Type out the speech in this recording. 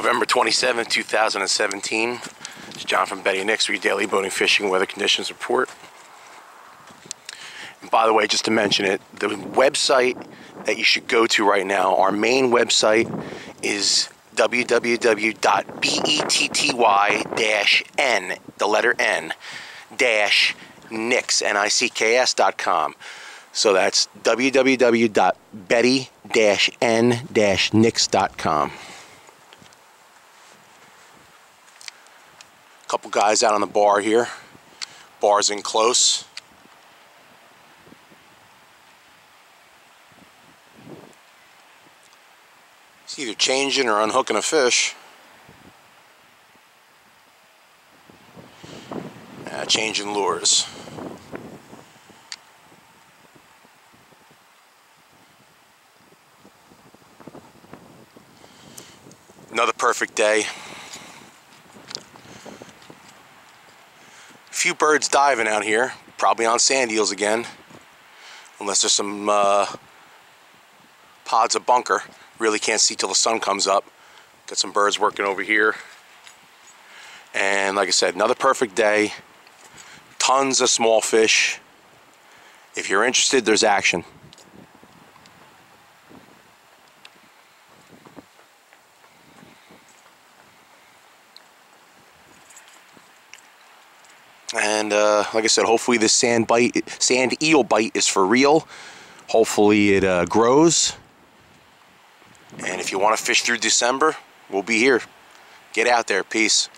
November 27, 2017. It's John from Betty and Nick's for your daily boating, fishing, weather conditions report. And by the way, just to mention it, the website that you should go to right now, our main website is www.betty-n, the letter N, dash Nicks, Nicks.com. So that's www.betty-n-nicks.com. Couple guys out on the bar here. Bar's in close. It's either changing or unhooking a fish. Changing lures. Another perfect day. A few birds diving out here, probably on sand eels again, unless there's some pods of bunker. Really can't see till the sun comes up. Got some birds working over here. And like I said, another perfect day. Tons of small fish. If you're interested, there's action. And like I said, hopefully this sand eel bite is for real. Hopefully it grows. And if you want to fish through December, we'll be here. Get out there. Peace.